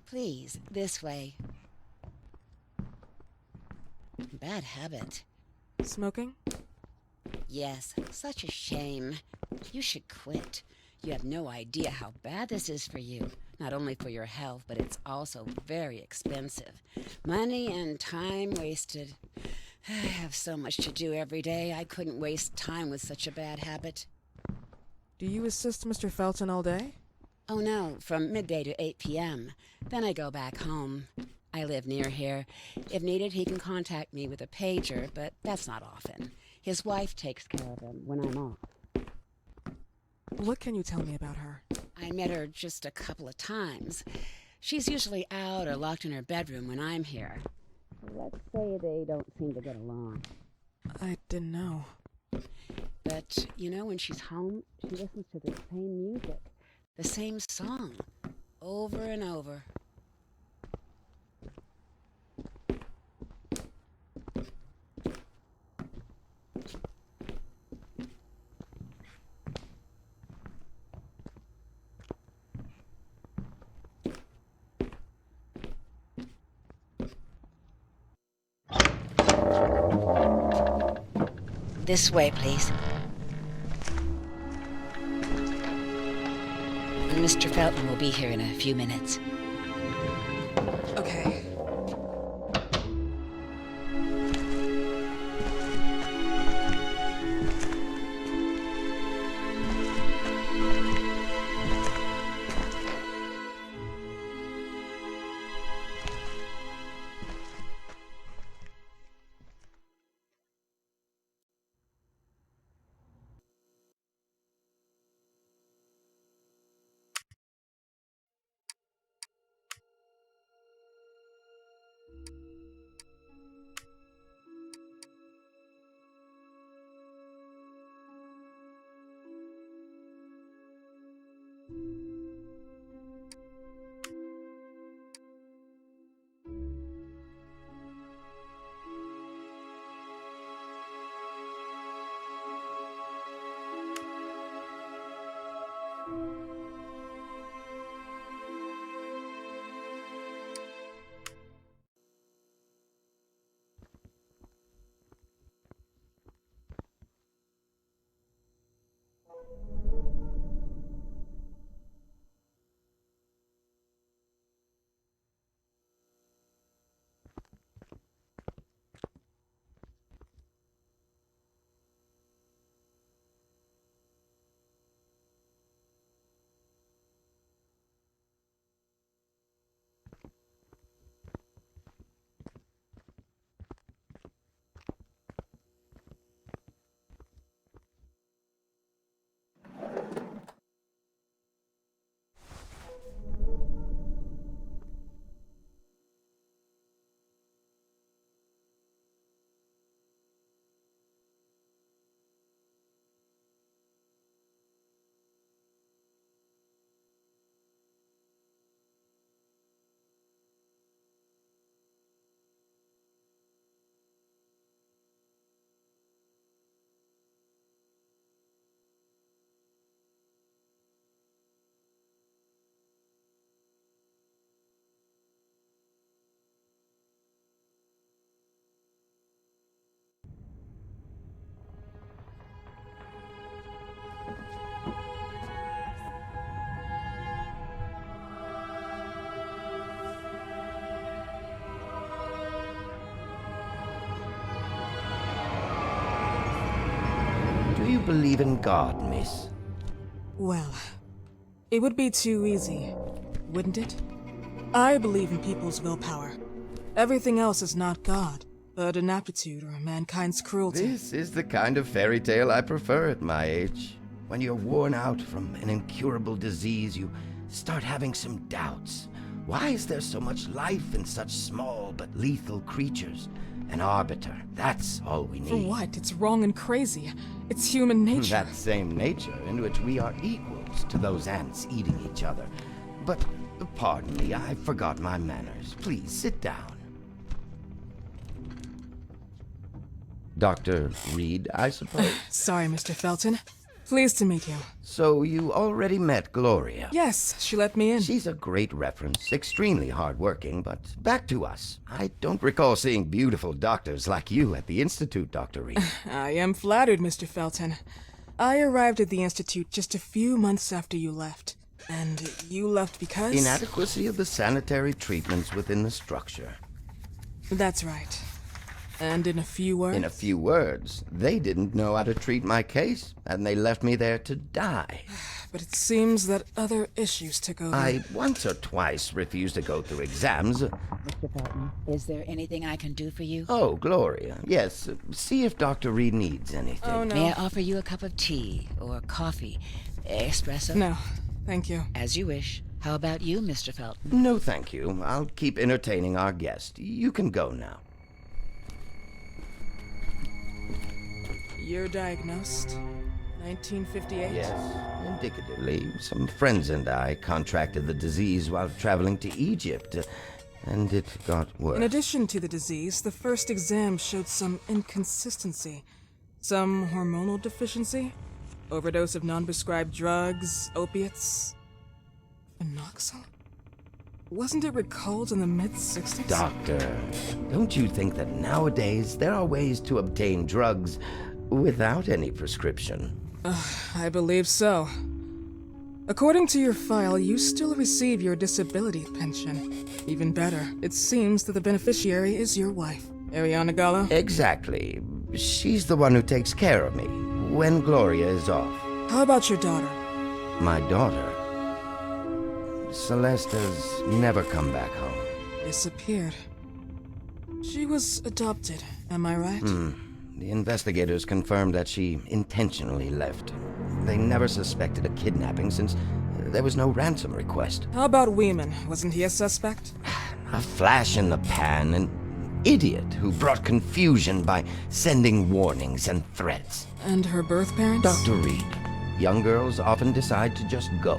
Please, this way. Bad habit. Smoking? Yes, such a shame. You should quit. You have no idea how bad this is for you. Not only for your health, but it's also very expensive. Money and time wasted. I have so much to do every day. I couldn't waste time with such a bad habit. Do you assist Mr. Felton all day? Oh no, from midday to 8 p.m. Then I go back home. I live near here. If needed, he can contact me with a pager, but that's not often. His wife takes care of him when I'm off. What can you tell me about her? I met her just a couple of times. She's usually out or locked in her bedroom when I'm here. Let's say they don't seem to get along. I didn't know. But, you know, when she's home, she listens to the same music, the same song, over and over. This way, please. Mr. Felton will be here in a few minutes. Okay. Do you believe in God, miss? Well, it would be too easy, wouldn't it? I believe in people's willpower. Everything else is not God, but an aptitude or mankind's cruelty. This is the kind of fairy tale I prefer at my age. When you're worn out from an incurable disease, you start having some doubts. Why is there so much life in such small but lethal creatures? An arbiter, that's all we need. For what? It's wrong and crazy. It's human nature. That same nature in which we are equals to those ants eating each other. But, pardon me, I forgot my manners. Please, sit down. Dr. Reed, I suppose? Sorry, Mr. Felton. Pleased to meet you. So you already met Gloria? Yes, she let me in. She's a great reference, extremely hardworking, but back to us. I don't recall seeing beautiful doctors like you at the Institute, Dr. Reed. I am flattered, Mr. Felton. I arrived at the Institute just a few months after you left. And you left because? Inadequacy of the sanitary treatments within the structure. That's right. And in a few words? In a few words, they didn't know how to treat my case, and they left me there to die. But it seems that other issues took over. I once or twice refused to go through exams. Mr. Felton, is there anything I can do for you? Oh, Gloria, yes. See if Dr. Reed needs anything. Oh, no. May I offer you a cup of tea or coffee? Espresso? No, thank you. As you wish. How about you, Mr. Felton? No, thank you. I'll keep entertaining our guest. You can go now. You're diagnosed? 1958? Yes, indicatively. Some friends and I contracted the disease while traveling to Egypt, and it got worse. In addition to the disease, the first exam showed some inconsistency. Some hormonal deficiency? Overdose of non-prescribed drugs, opiates? Phenoxyl? Wasn't it recalled in the mid-60s? Doctor, don't you think that nowadays there are ways to obtain drugs without any prescription? I believe so. According to your file, you still receive your disability pension. Even better, it seems that the beneficiary is your wife, Ariana Gallo. Exactly. She's the one who takes care of me when Gloria is off. How about your daughter? My daughter, Celeste, has never come back home. Disappeared. She was adopted, am I right? The investigators confirmed that she intentionally left. They never suspected a kidnapping since there was no ransom request. How about Weeman? Wasn't he a suspect? A flash in the pan, an idiot who brought confusion by sending warnings and threats. And her birth parents? Dr. Reed, young girls often decide to just go.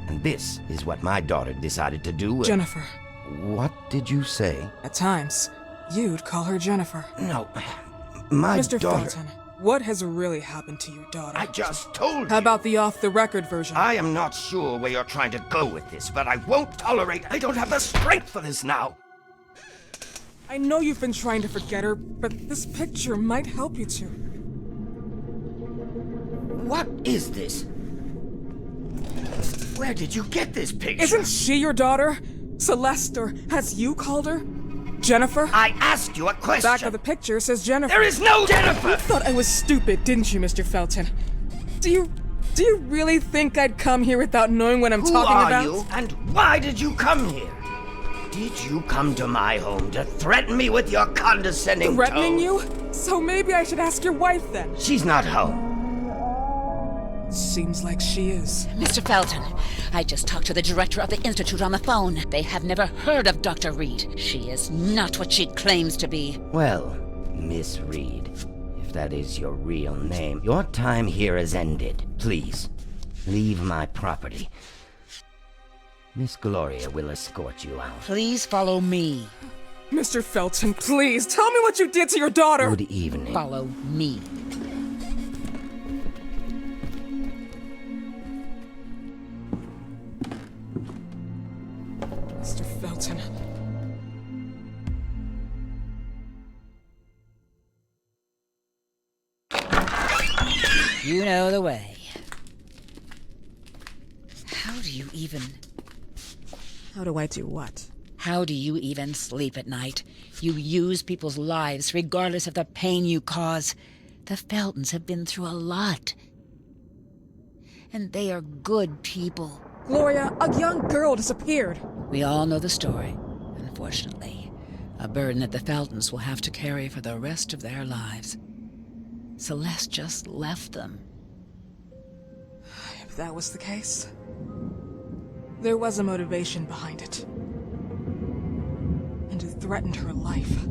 And this is what my daughter decided to do. Jennifer. What did you say? At times, you'd call her Jennifer. No, my Mr. daughter... Felton, what has really happened to your daughter? I just told you. How about the off-the-record version? I am not sure where you're trying to go with this, but I won't tolerate... I don't have the strength for this now. I know you've been trying to forget her, but this picture might help you to. What is this? Where did you get this picture? Isn't she your daughter? Celeste, or as you called her? Jennifer? I asked you a question. Back of the picture says Jennifer. There is no Jennifer! You thought I was stupid, didn't you, Mr. Felton? Do you really think I'd come here without knowing what I'm talking about? Who are you, and why did you come here? Did you come to my home to threaten me with your condescending Threatening tone? you? So maybe I should ask your wife then. She's not home. Seems like she is. Mr. Felton, I just talked to the director of the Institute on the phone. They have never heard of Dr. Reed. She is not what she claims to be. Well, Miss Reed, if that is your real name, your time here has ended. Please, leave my property. Miss Gloria will escort you out. Please follow me. Mr. Felton, please, tell me what you did to your daughter! Good evening. Follow me. Mr. Felton. You know the way. How do you even... How do I do what? How do you even sleep at night? You use people's lives regardless of the pain you cause. The Feltons have been through a lot. And they are good people. Gloria, a young girl disappeared. We all know the story, unfortunately. A burden that the Feltons will have to carry for the rest of their lives. Celeste just left them. If that was the case, there was a motivation behind it. And it threatened her life.